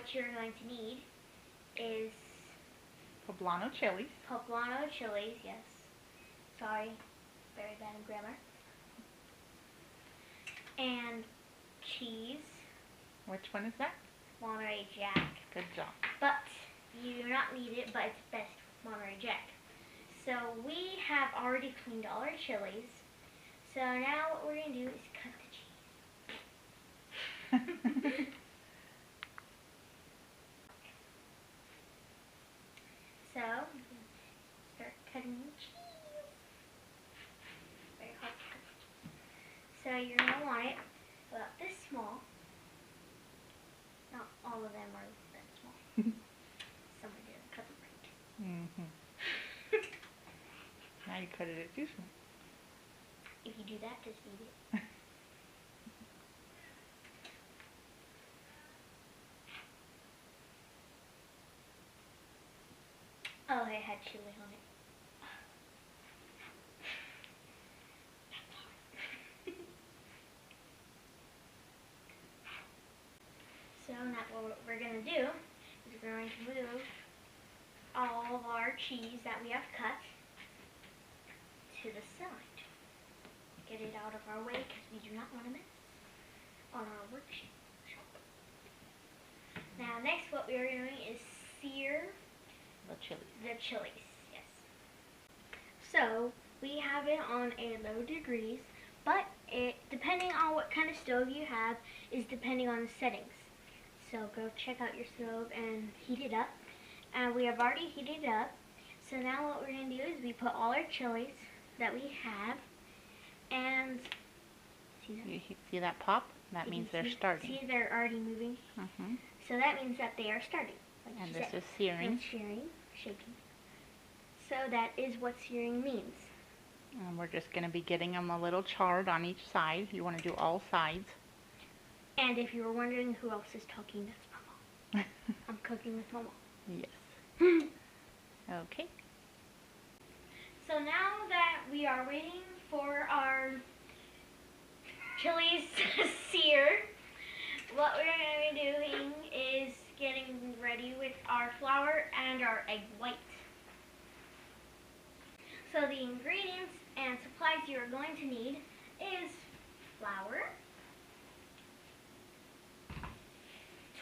what you're going to need is Poblano chilies. poblano chilies, yes. Sorry, very bad in grammar. And cheese. Which one is that? Monterey Jack. Good job. But you do not need it, but it's best Monterey Jack. So we have already cleaned all our chilies. So now what we're going to do is cut the cheese. So, start cutting the cheese. Very hard to cut. So you're going to want it about this small. Not all of them are that small. Someone didn't cut them right. Now you cut it too small. If you do that, just eat it. Oh, it had chili on it. So now what we're going to do is we're going to move all of our cheese that we have cut to the side. Get it out of our way because we do not want to mess on our worksheet. Now next what we are doing is sear The chilies. the chilies, yes. So we have it on a low degrees, but it, depending on what kind of stove you have, is depending on the settings. So go check out your stove and heat it up. And we have already heated it up. So now what we're going to do is we put all our chilies that we have, and see that? You see that pop? That means they're starting. See, they're already moving. So that means that they are starting. Like And she this said. is searing. And searing, shaking. So that is what searing means. And we're just going to be getting them a little charred on each side. You want to do all sides. And if you were wondering who else is talking, that's Mama. I'm cooking with Mama. Yes. Okay. So now that we are waiting for our chilies to sear, what we're going to be doing is getting ready with our flour and our egg white. So the ingredients and supplies you are going to need is flour,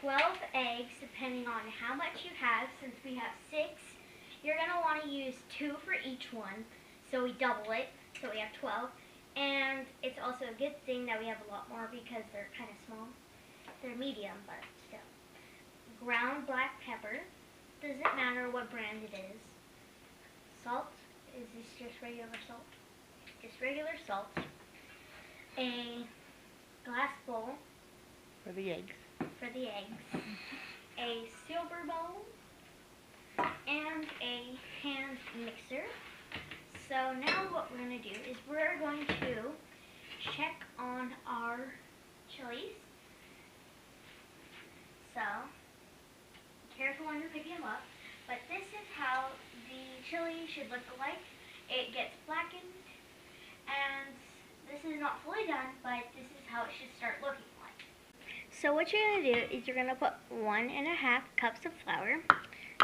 12 eggs depending on how much you have. Since we have 6, you're going to want to use 2 for each one. So we double it, so we have 12. And it's also a good thing that we have a lot more because they're kind of small. They're medium, but still. Ground black pepper. Doesn't matter what brand it is. Salt. Is this just regular salt? Just regular salt. A glass bowl. For the eggs. For the eggs. A silver bowl. And a hand mixer. So now what we're going to do is we're going to check on our chilies. So, careful when you're picking them up. But this is how the chili should look like. It gets blackened, and this is not fully done, but this is how it should start looking like. So what you're going to do is you're going to put 1.5 cups of flour.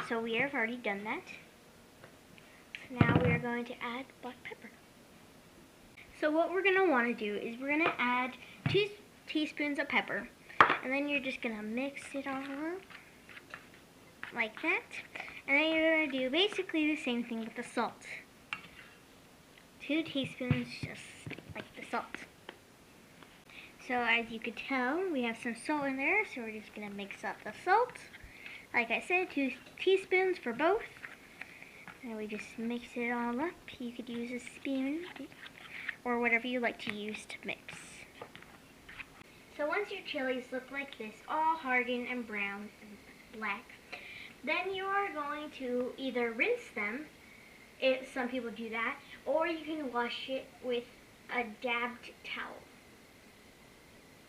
So we have already done that. So now we are going to add black pepper. So what we're going to want to do is we're going to add 2 teaspoons of pepper. And then you're just going to mix it all up like that. And then you're going to do basically the same thing with the salt. 2 teaspoons, just like the salt. So as you could tell, we have some salt in there, so we're just going to mix up the salt. Like I said, 2 teaspoons for both. And we just mix it all up. You could use a spoon or whatever you like to use to mix. So once your chilies look like this, all hardened and brown and black, then you are going to either rinse them, if some people do that, or you can wash it with a dabbed towel.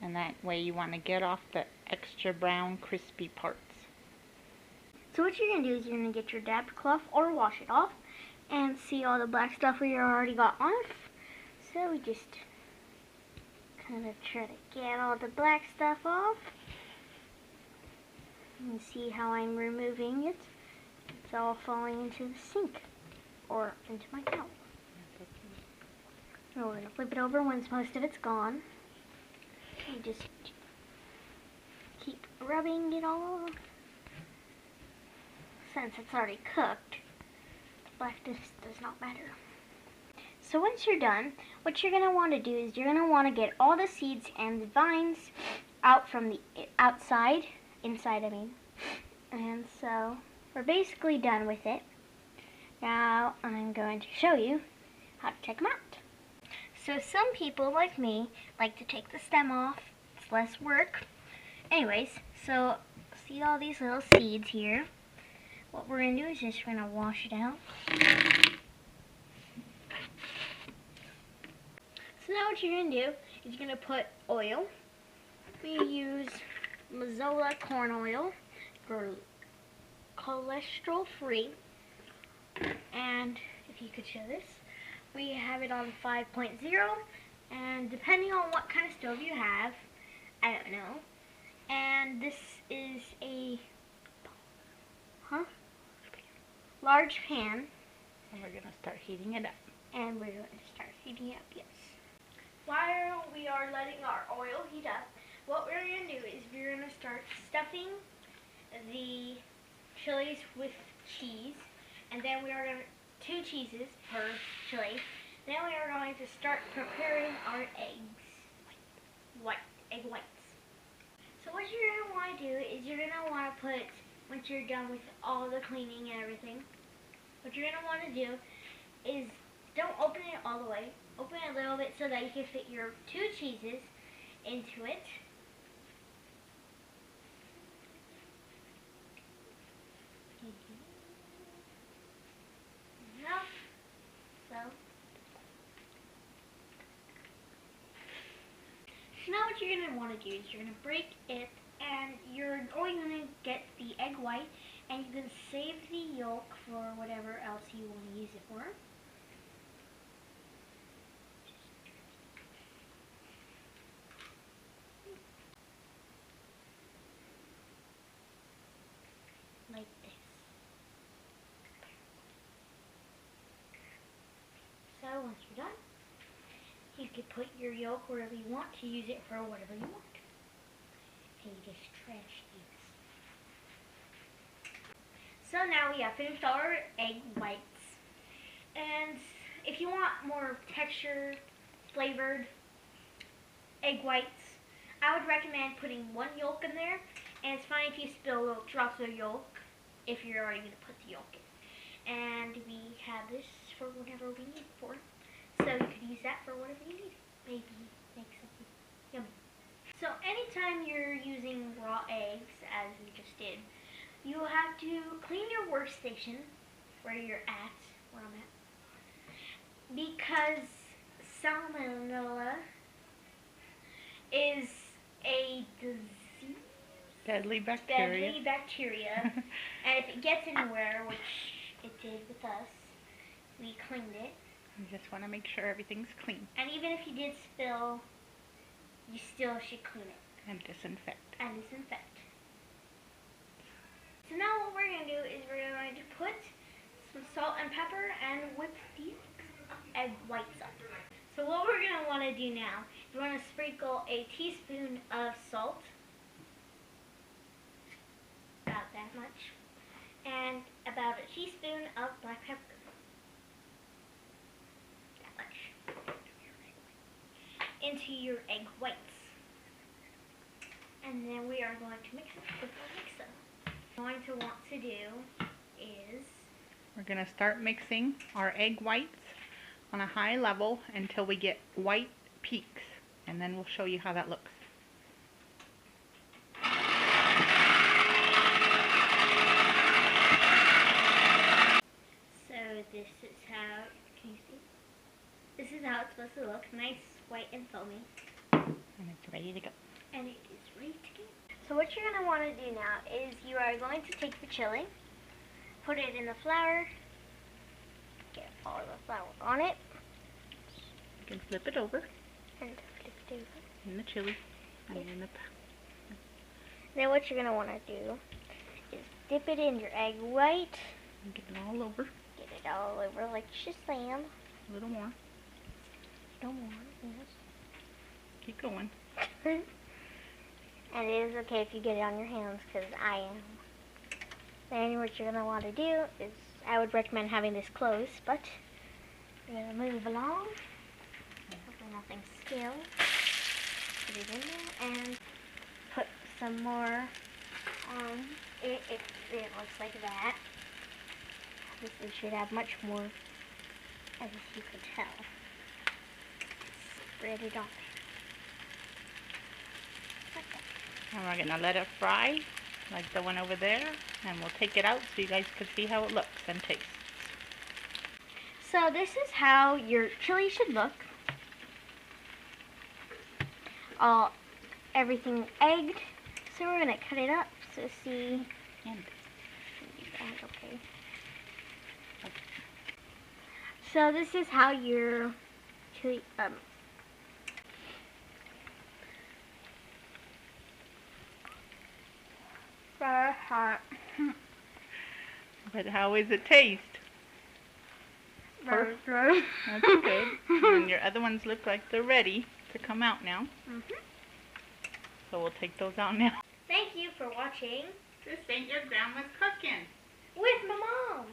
And that way you want to get off the extra brown crispy parts. So what you're going to do is you're going to get your dabbed cloth or wash it off and see all the black stuff we already got off. So we just kind of try to get all the black stuff off. And see how I'm removing it. It's all falling into the sink or into my towel. We're going to flip it over once most of it's gone. And just keep rubbing it all. Since it's already cooked, the blackness does not matter. So once you're done, what you're going to want to do is you're going to want to get all the seeds and the vines out from the inside I mean. And so we're basically done with it. Now I'm going to show you how to take them out. So some people like me like to take the stem off. It's less work. Anyways, so see all these little seeds here? What we're going to do is just we're going to wash it out. So now what you're going to do is you're going to put oil. We use Mazola corn oil for cholesterol free. And if you could show this, we have it on 5.0. And depending on what kind of stove you have, I don't know. And this is a large pan. And we're going to start heating it up. And we're going to start heating it up, yes. While we are letting our oil heat up, what we're going to do is we're going to start stuffing the chilies with cheese. And then we are going to, 2 cheeses per chili. Then we are going to start preparing our eggs. Egg whites. So what you're going to want to do is you're going to want to put, once you're done with all the cleaning and everything, what you're going to want to do is don't open it all the way. Open it a little bit so that you can fit your 2 cheeses into it. Enough. So now what you're going to want to do is you're going to break it, and you're only going to get the egg white, and you can save the yolk for whatever else you want to use it for. Like this. So once you're done, you can put your yolk wherever you want to use it for whatever you want. And you just trash these. So now we have finished our egg whites. And if you want more texture, flavored egg whites, I would recommend putting 1 yolk in there. And it's fine if you spill little drops of yolk if you're already going to put the yolk in. And we have this for whatever we need it for. So you could use that for whatever you need. Maybe make something yummy. So anytime you're using raw eggs, as we just did, you have to clean your workstation where you're at, where I'm at, because salmonella is a disease. Deadly bacteria. And if it gets anywhere, which it did with us, we cleaned it. You just want to make sure everything's clean. And even if you did spill, you still should clean it. And disinfect. So now what we're going to do is we're going to put some salt and pepper and whip the egg whites up. So what we're going to want to do now is we're going to sprinkle a teaspoon of salt. About that much. And about a teaspoon of black pepper. That much. Into your egg whites. And then we are going to mix it with our mixer. What we're going to want to do is we're going to start mixing our egg whites on a high level until we get white peaks. And then we'll show you how that looks. This is how, can you see? This is how it's supposed to look. Nice, white, and foamy. And it's ready to go. And it is ready to go. So what you're going to want to do now is you are going to take the chili, put it in the flour, get all the flour on it. You can flip it over. And flip it over. In the chili. And in the Then what you're going to want to do dip it in your egg white. Get it all over. Get it all over like Shazam. A little more. No more, yes. Keep going. And it is okay if you get it on your hands, because I am. Then what you're going to want to do is, I would recommend having this close, but we're going to move along. Hopefully nothing spills. Put it in there and put some more on it. It looks like that. This should have much more, as you can tell. Spread it on there. Like that. And we're going to let it fry, like the one over there. And we'll take it out so you guys can see how it looks and tastes. So this is how your chili should look. Everything egged. So we're going to cut it up. So see. Okay. So this is how your chili, very hot. But how is it taste? Very good. That's good. And your other ones look like they're ready to come out now. So we'll take those out now. Thank you for watching This ain't your grandma's cooking. with my mom.